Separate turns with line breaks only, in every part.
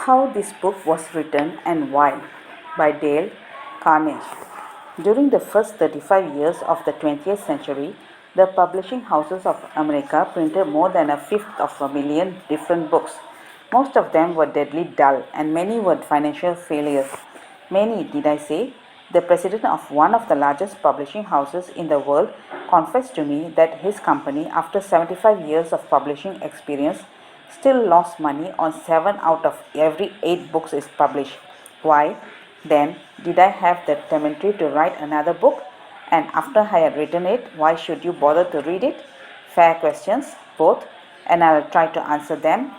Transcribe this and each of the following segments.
How this book was written and why by Dale Carnegie. During the first 35 years of the 20th century, the publishing houses of America printed more than a fifth of a million different books. Most of them were deadly dull and many were financial failures. Many, did I say? The president of one of the largest publishing houses in the world confessed to me that his company, after 75 years of publishing experience, still lost money on 7 out of every 8 books is published. Why, then, did I have the temerity to write another book? And after I had written it, why should you bother to read it? Fair questions, both, and I'll try to answer them.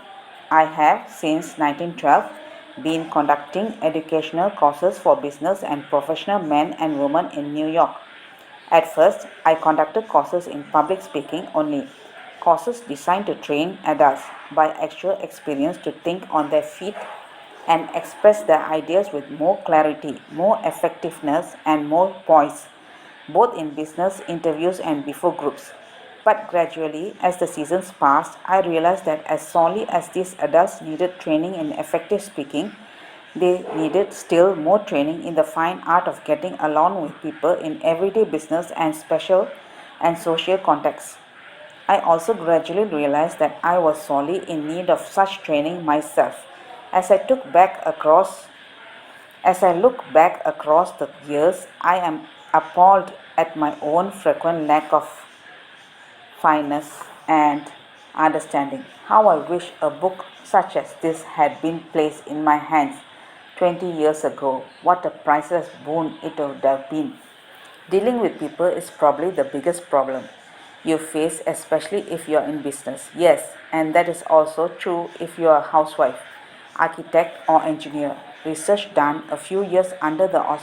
I have, since 1912, been conducting educational courses for business and professional men and women in New York. At first, I conducted courses in public speaking only, courses designed to train adults by actual experience to think on their feet and express their ideas with more clarity, more effectiveness, and more poise, both in business interviews and before groups. But gradually, as the seasons passed, I realized that as sorely as these adults needed training in effective speaking, they needed still more training in the fine art of getting along with people in everyday business and special and social contexts. I also gradually realized that I was sorely in need of such training myself. As I took back across as I look back across the years, I am appalled at my own frequent lack of fineness and understanding. How I wish a book such as this had been placed in my hands 20 years ago. What a priceless boon it would have been. Dealing with people is probably the biggest problem you face, especially if you are in business. Yes, and that is also true if you are a housewife, architect, or engineer. Research done a few years under the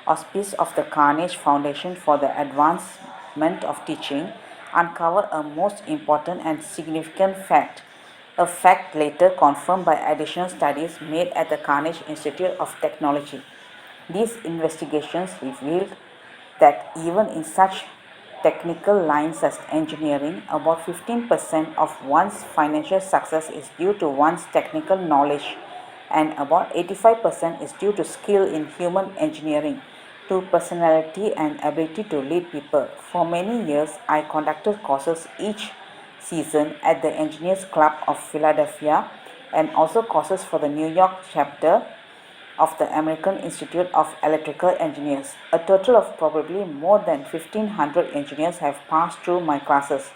auspice of the Carnegie Foundation for the Advancement of Teaching uncovered a most important and significant fact, a fact later confirmed by additional studies made at the Carnegie Institute of Technology. These investigations revealed that even in such technical lines as engineering, about 15% of one's financial success is due to one's technical knowledge, and about 85% is due to skill in human engineering, to personality and ability to lead people. For many years, I conducted courses each season at the Engineers Club of Philadelphia and also courses for the New York chapter of the American Institute of Electrical Engineers. A total of probably more than 1,500 engineers have passed through my classes.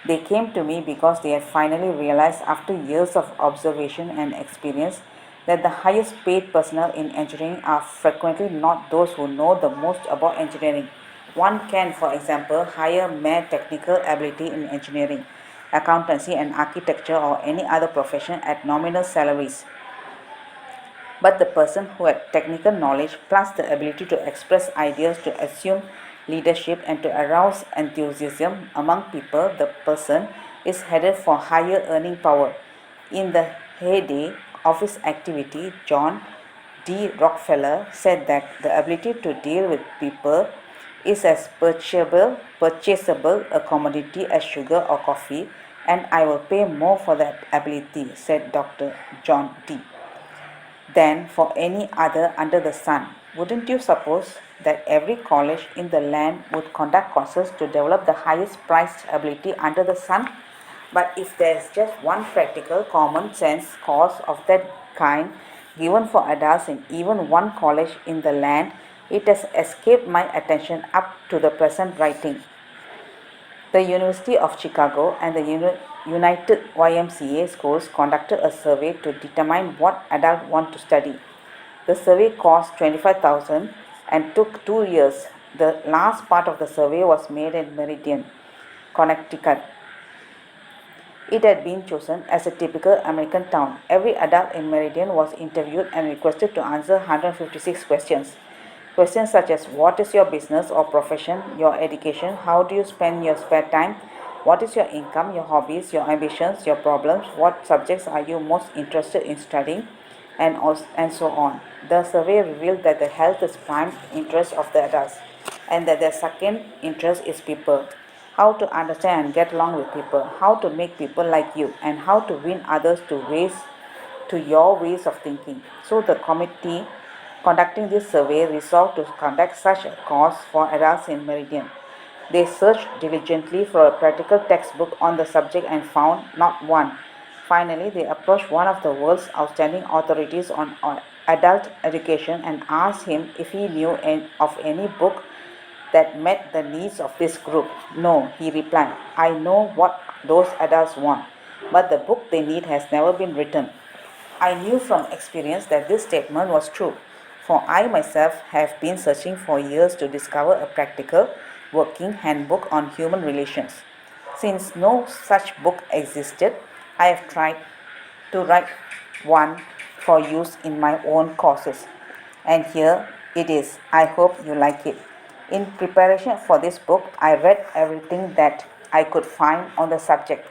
They came to me because they had finally realized, after years of observation and experience, that the highest paid personnel in engineering are frequently not those who know the most about engineering. One can, for example, hire mere technical ability in engineering, accountancy, and architecture, or any other profession at nominal salaries. But the person who had technical knowledge plus the ability to express ideas, to assume leadership, and to arouse enthusiasm among people, the person is headed for higher earning power. In the heyday of his activity, John D. Rockefeller said that the ability to deal with people is as purchasable a commodity as sugar or coffee, and I will pay more for that ability, said Dr. John D. than for any other under the sun. Wouldn't you suppose that every college in the land would conduct courses to develop the highest priced ability under the sun? But if there is just one practical, common sense course of that kind given for adults in even one college in the land, it has escaped my attention up to the present writing. The University of Chicago and the United YMCA schools conducted a survey to determine what adults want to study. The survey cost $25,000 and took 2 years. The last part of the survey was made in Meridian, Connecticut. It had been chosen as a typical American town. Every adult in Meridian was interviewed and requested to answer 156 questions. Questions such as what is your business or profession, your education, how do you spend your spare time, what is your income, your hobbies, your ambitions, your problems, what subjects are you most interested in studying, and so on. The survey revealed that the health is prime interest of the adults and that their second interest is people. How to understand and get along with people, how to make people like you, and how to win others to raise to your ways of thinking. So the committee conducting this survey resolved to conduct such a course for adults in Meridian. They searched diligently for a practical textbook on the subject and found not one. Finally, they approached one of the world's outstanding authorities on adult education and asked him if he knew of any book that met the needs of this group. No, he replied, I know what those adults want, but the book they need has never been written. I knew from experience that this statement was true, for I myself have been searching for years to discover a practical, working handbook on human relations. Since no such book existed, I have tried to write one for use in my own courses. And here it is. I hope you like it. In preparation for this book, I read everything that I could find on the subject.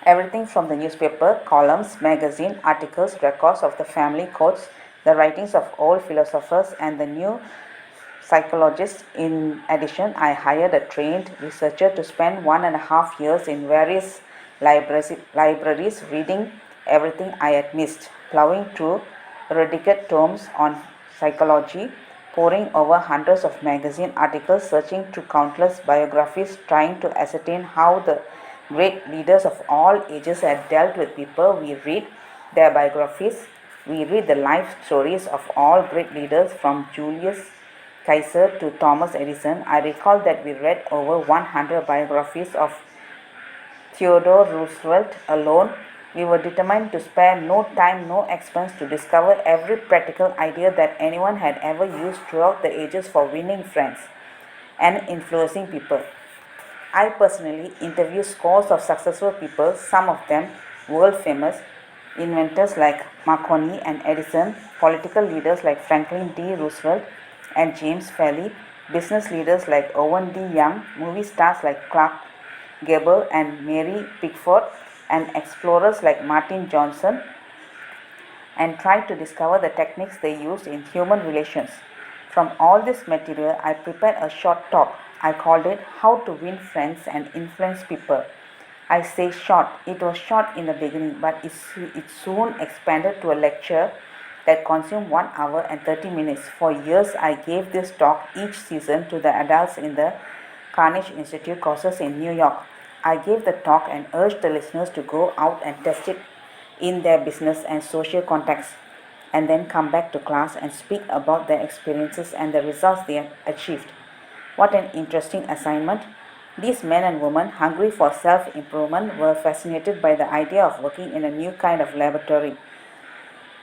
Everything from the newspaper, columns, magazine, articles, records of the family courts, the writings of old philosophers, and the new psychologists. In addition, I hired a trained researcher to spend 1.5 years in various libraries reading everything I had missed, plowing through erudite tomes on psychology, poring over hundreds of magazine articles, searching through countless biographies, trying to ascertain how the great leaders of all ages had dealt with people. We read their biographies, we read the life stories of all great leaders from Julius Caesar to Thomas Edison. I recall that we read over 100 biographies of Theodore Roosevelt alone. We were determined to spare no time, no expense to discover every practical idea that anyone had ever used throughout the ages for winning friends and influencing people. I personally interviewed scores of successful people, some of them world famous, inventors like Marconi and Edison, political leaders like Franklin D. Roosevelt and James Farley, business leaders like Owen D. Young, movie stars like Clark Gable and Mary Pickford, and explorers like Martin Johnson, and tried to discover the techniques they used in human relations. From all this material, I prepared a short talk. I called it How to Win Friends and Influence People. I say short. It was short in the beginning, but it soon expanded to a lecture that consumed 1 hour and 30 minutes. For years, I gave this talk each season to the adults in the Carnegie Institute courses in New York. I gave the talk and urged the listeners to go out and test it in their business and social contexts, and then come back to class and speak about their experiences and the results they have achieved. What an interesting assignment. These men and women, hungry for self-improvement, were fascinated by the idea of working in a new kind of laboratory,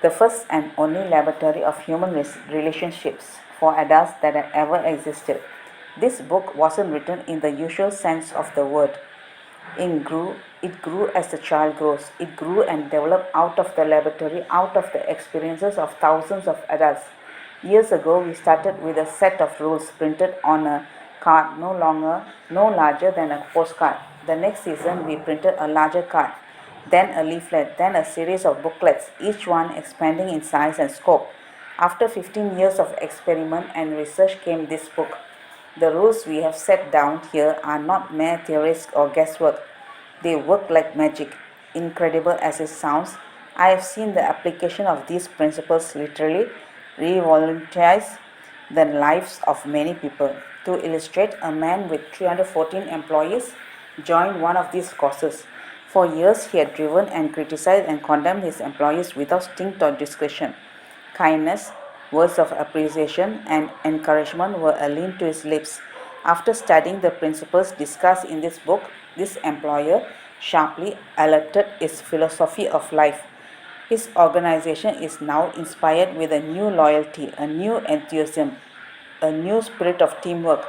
the first and only laboratory of human relationships for adults that had ever existed. This book wasn't written in the usual sense of the word. It grew as the child grows. It grew and developed out of the laboratory, out of the experiences of thousands of adults. Years ago, we started with a set of rules printed on a card no larger than a postcard. The next season, we printed a larger card, then a leaflet, then a series of booklets, each one expanding in size and scope. After 15 years of experiment and research came this book. The rules we have set down here are not mere theories or guesswork. They work like magic. Incredible as it sounds, I have seen the application of these principles literally revolutionize the lives of many people. To illustrate, a man with 314 employees joined one of these courses. For years, he had driven and criticized and condemned his employees without stint or discretion. Kindness, words of appreciation, and encouragement were alien to his lips. After studying the principles discussed in this book, this employer sharply alerted his philosophy of life. His organization is now inspired with a new loyalty, a new enthusiasm, a new spirit of teamwork.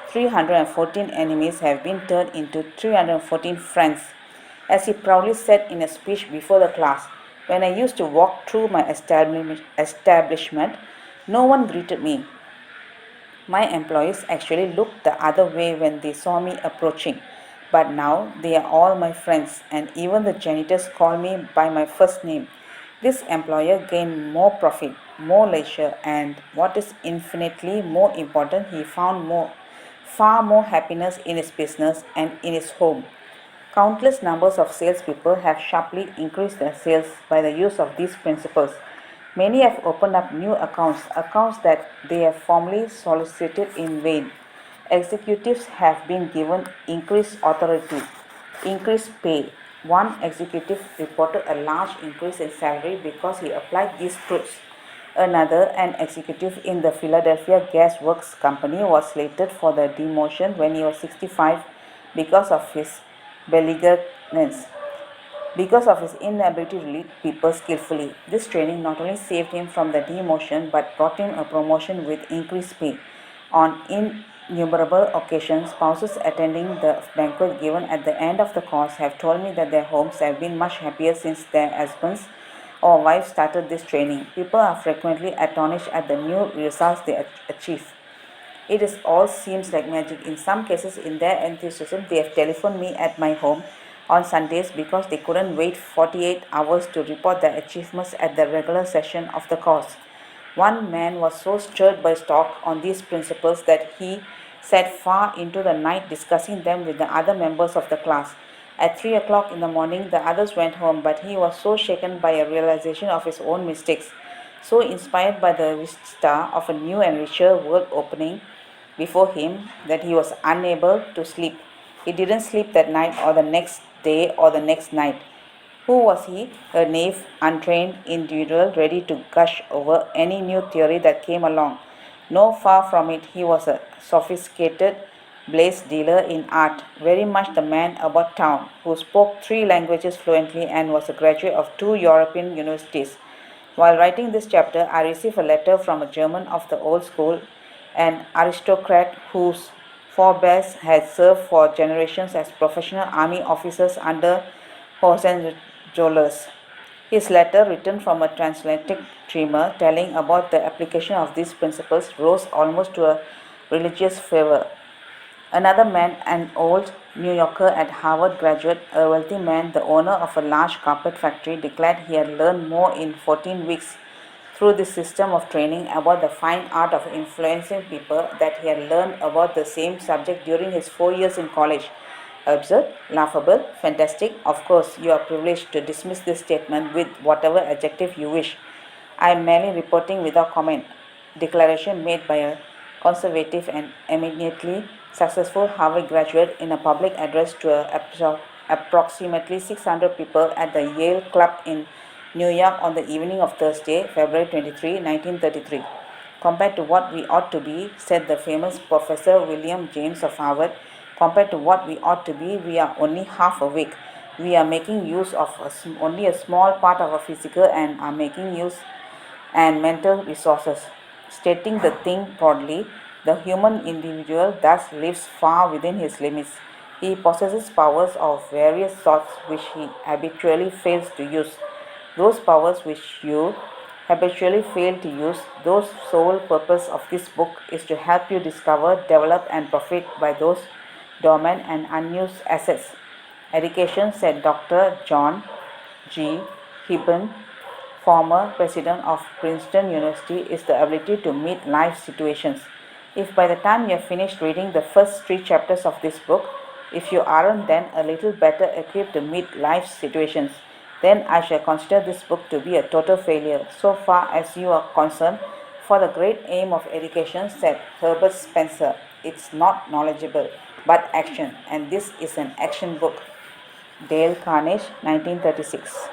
314 enemies have been turned into 314 friends. As he proudly said in a speech before the class, when I used to walk through my establishment, no one greeted me. My employees actually looked the other way when they saw me approaching. But now they are all my friends, and even the janitors call me by my first name. This employer gained more profit, more leisure, and what is infinitely more important, he found far more happiness in his business and in his home. Countless numbers of salespeople have sharply increased their sales by the use of these principles. Many have opened up new accounts that they have formerly solicited in vain. Executives have been given increased authority, increased pay. One executive reported a large increase in salary because he applied these truths. Another, an executive in the Philadelphia Gas Works Company, was slated for the demotion when he was 65 because of his belligerence. Because of his inability to lead people skillfully, this training not only saved him from the demotion but brought him a promotion with increased pay. On innumerable occasions, spouses attending the banquet given at the end of the course have told me that their homes have been much happier since their husbands or wives started this training. People are frequently astonished at the new results they achieve. It is all seems like magic. In some cases, in their enthusiasm, they have telephoned me at my home on Sundays because they couldn't wait 48 hours to report their achievements at the regular session of the course. One man was so stirred by talk on these principles that he sat far into the night discussing them with the other members of the class. At 3 o'clock in the morning, the others went home, but he was so shaken by a realization of his own mistakes, so inspired by the vista of a new and richer world opening before him, that he was unable to sleep. He didn't sleep that night or the next day or the next night. Who was he? A naive, untrained individual ready to gush over any new theory that came along. No, far from it. He was a sophisticated blaze dealer in art, very much the man about town, who spoke 3 languages fluently and was a graduate of 2 European universities. While writing this chapter, I received a letter from a German of the old school, an aristocrat whose forebears had served for generations as professional army officers under Hohenzollers. His letter, written from a transatlantic dreamer, telling about the application of these principles, rose almost to a religious fervor. Another man, an old New Yorker at Harvard graduate, a wealthy man, the owner of a large carpet factory, declared he had learned more in 14 weeks through this system of training about the fine art of influencing people that he had learned about the same subject during his 4 years in college. Absurd, laughable, fantastic. Of course, you are privileged to dismiss this statement with whatever adjective you wish. I am merely reporting without comment. Declaration made by a conservative and eminently successful Harvard graduate in a public address to approximately 600 people at the Yale Club in New York on the evening of Thursday, February 23, 1933. Compared to what we ought to be, said the famous Professor William James of Harvard, compared to what we ought to be, we are only half awake. We are making use of only a small part of our physical and are making use and mental resources. Stating the thing broadly, the human individual thus lives far within his limits. He possesses powers of various sorts which he habitually fails to use. Those powers which you habitually fail to use, those sole purpose of this book is to help you discover, develop and profit by those dormant and unused assets. Education, said Dr. John G. Gibbon, former president of Princeton University, is the ability to meet life situations. If by the time you have finished reading the first 3 chapters of this book, if you aren't then a little better equipped to meet life situations, then I shall consider this book to be a total failure, so far as you are concerned. For the great aim of education, said Herbert Spencer, it's not knowledgeable, but action, and this is an action book. Dale Carnegie, 1936.